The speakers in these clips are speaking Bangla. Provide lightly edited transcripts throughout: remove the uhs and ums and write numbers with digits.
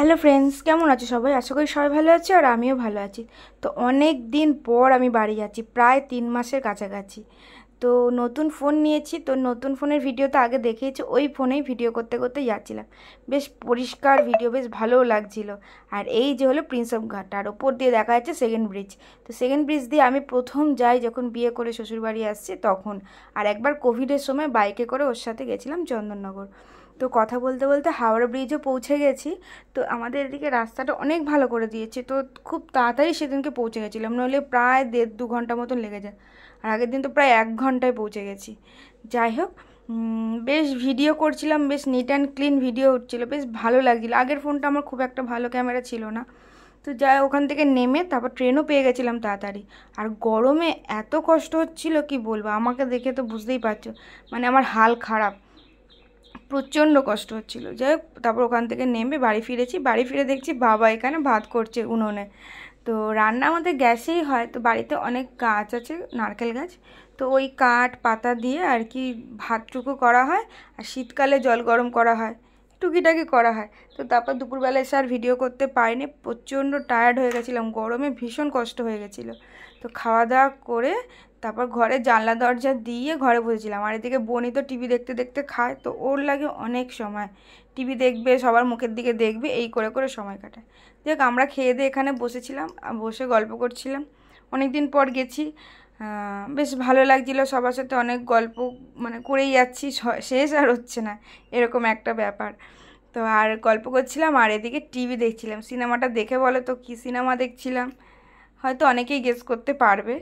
হ্যালো ফ্রেন্ডস, কেমন আছো সবাই? আশা করি সবাই ভালো আছে আর আমিও ভালো আছি। তো অনেক দিন পর আমি বাড়ি যাচ্ছি, প্রায় 3 মাসের কাছাকাছি। তো নতুন ফোন নিয়েছি, তো নতুন ফোনের ভিডিও তো আগে দেখিয়েছি, ওই ফোনেই ভিডিও করতে করতে যাচ্ছিলাম। বেশ পরিষ্কার ভিডিও, বেশ ভালোও লাগছিল। আর এই যে হলো প্রিন্স অফ ঘাট, আর ওপর দিয়ে দেখা যাচ্ছে সেকেন্ড ব্রিজ। তো সেকেন্ড ব্রিজ দিয়ে আমি প্রথম যাই যখন বিয়ে করে শ্বশুরবাড়ি আসছি তখন। আর একবার কোভিডের সময় বাইকে করে ওর সাথে গেছিলাম চন্দননগর। তো কথা বলতে বলতে হাওড়া ব্রিজও পৌঁছে গেছি। তো আমাদের এদিকে রাস্তাটা অনেক ভালো করে দিয়েছে, তো খুব তাড়াতাড়ি সেদিনকে পৌঁছে গেছিলাম, নইলে প্রায় 1.5-2 ঘন্টা মতন লেগে যায়। আর আগের দিন তো প্রায় 1 ঘন্টায় পৌঁছে গেছি। যাই হোক, বেশ ভিডিও করছিলাম, বেশ নিট অ্যান্ড ক্লিন ভিডিও উঠছিলো, বেশ ভালো লাগছিলো। আগের ফোনটা আমার খুব একটা ভালো ক্যামেরা ছিল না। তো যাই ওখান থেকে নেমে তারপর ট্রেনও পেয়ে গেছিলাম তাড়াতাড়ি। আর গরমে এত কষ্ট হচ্ছিল কি বলবো, আমাকে দেখে তো বুঝতেই পারছো, মানে আমার হাল খারাপ, প্রচণ্ড কষ্ট হচ্ছিল। যাই হোক, তারপর ওখান থেকে নেমে বাড়ি ফিরেছি। বাড়ি ফিরে দেখছি বাবা এখানে ভাত করছে উনুনে। তো রান্না আমাদের গ্যাসেই হয়, তো বাড়িতে অনেক গাছ আছে, নারকেল গাছ। তো ওই কাঠ পাতা দিয়ে আর কি ভাতটুকু করা হয়। আর শীতকালে জল গরম করা হয়, টুকিটাকি করা হয়। তো তারপর দুপুরবেলায় এসে আর ভিডিও করতে পারিনি, প্রচণ্ড টায়ার্ড হয়ে গেছিলাম, গরমে ভীষণ কষ্ট হয়ে গেছিলো। তো খাওয়া দাওয়া করে তারপর ঘরে জানলা দরজা দিয়ে ঘরে বসেছিলাম। আর এদিকে বোনি তো টিভি দেখতে দেখতে খায়, তো ওর লাগে অনেক সময় টিভি দেখবে, সবার মুখের দিকে দেখবে, এই করে করে সময় কাটায়। দেখ, আমরা খেয়ে দিয়ে এখানে বসেছিলাম, বসে গল্প করছিলাম। অনেক দিন পর গেছি, বেশ ভালো লাগছিলো, সবার সাথে অনেক গল্প মানে করেই যাচ্ছি, শেষ আর হচ্ছে না, এরকম একটা ব্যাপার। তো আর গল্প করছিলাম আর এদিকে টিভি দেখছিলাম। সিনেমাটা দেখে বলো তো কী সিনেমা দেখছিলাম, হয়তো অনেকেই গেস করতে পারবে।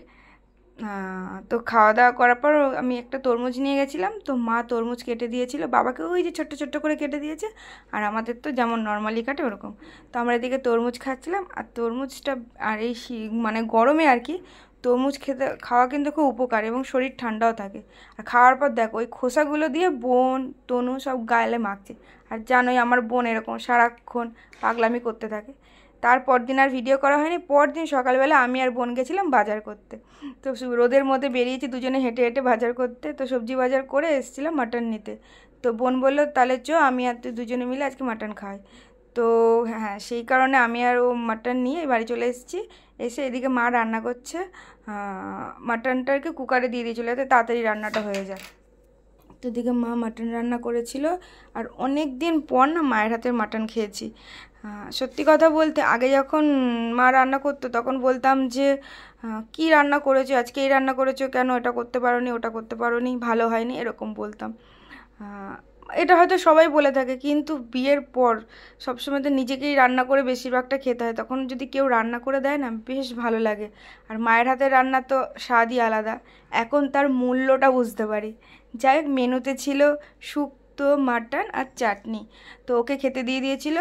তো খাওয়া দাওয়া করার পর আমি একটা তরমুজ নিয়ে গেছিলাম, তো মা তরমুজ কেটে দিয়েছিল, বাবাকে ওই যে ছোট্ট ছোট্ট করে কেটে দিয়েছে। আর আমাদের তো যেমন নর্মালি কাটে ওরকম। তো আমরা এদিকে তরমুজ খাচ্ছিলাম। আর তরমুজটা, আর এই মানে গরমে আর কি তরমুজ খাওয়া কিন্তু খুব উপকার, এবং শরীর ঠান্ডাও থাকে। আর খাওয়ার পর দেখো ওই খোসাগুলো দিয়ে বোন তনু সব গায়ে মাখছে। আর জানোই আমার বোন এরকম সারাক্ষণ পাগলামি করতে থাকে। তারপর দিন আর ভিডিও করা হয়নি। পরদিন সকালবেলা আমি আর বোন গেছিলাম বাজার করতে। তো রোদের মধ্যে বেরিয়েছি দুজনে হেঁটে হেঁটে বাজার করতে। তো সবজি বাজার করে এসেছিলাম মাটন নিতে। তো বোন বললো তাহলে আমি আর তুই দুজনে মিলে আজকে মাটন খাই। তো হ্যাঁ, সেই কারণে আমি আর ও মাটন নিয়ে বাড়ি চলে এসেছি। এসে এদিকে মা রান্না করছে, মাটনটাকে কুকারে দিয়ে দিয়েছিল যাতে তাড়াতাড়ি রান্নাটা হয়ে যায়। তো এদিকে মা মাটন রান্না করেছিল। আর অনেক দিন পর না মায়ের হাতের মাটন খেয়েছি। সত্যি কথা বলতে আগে যখন মা রান্না করতো তখন বলতাম যে কী রান্না করেছো আজকে, এই রান্না করেছো কেন, এটা করতে পারোনি, ওটা করতে পারোনি, ভালো হয়নি, এরকম বলতাম। এটা হয়তো সবাই বলে থাকে, কিন্তু বিয়ের পর সবসময় তো নিজেকেই রান্না করে বেশিরভাগটা খেতে হয়, তখন যদি কেউ রান্না করে দেয় না বেশ ভালো লাগে। আর মায়ের হাতের রান্না তো স্বাদই আলাদা, এখন তার মূল্যটা বুঝতে পারি। যাই হোক, মেনুতে ছিল শুক্তো, মাটন আর চাটনি। তো ওকে খেতে দিয়ে দিয়েছিল।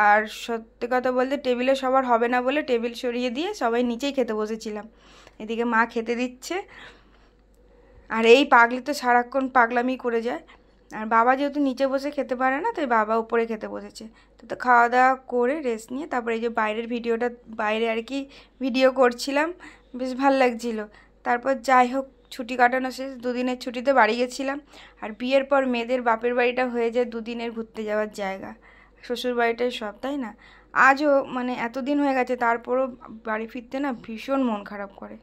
আর সত্যি কথা বলতে টেবিলে সবার হবে না বলে টেবিল সরিয়ে দিয়ে সবাই নিচেই খেতে বসেছিলাম। এদিকে মা খেতে দিচ্ছে। আর এই পাগলি তো সারাক্ষণ পাগলামি করে যায়। আর বাবা যেহেতু নিচে বসে খেতে পারে না, তাই বাবা উপরে খেতে বসেছে। তো খাওয়া দাওয়া করে রেস্ট নিয়ে তারপরে এই যে বাইরের ভিডিওটা, বাইরে আর কি ভিডিও করছিলাম, বেশ ভাল লাগছিলো। তারপর যাই হোক, ছুটি কাটানো শেষ, 2 দিনের ছুটিতে বাড়ি গেছিলাম। আর বিয়ের পর মেয়েদের বাপের বাড়িটা হয়ে যায় 2 দিনের ঘুরতে যাওয়ার জায়গা, শ্বশুর বাড়িটাই সব, তাই না? আজও মানে এতদিন হয়ে গেছে তারপরও বাড়ি ফিরতে না ভীষণ মন খারাপ করে।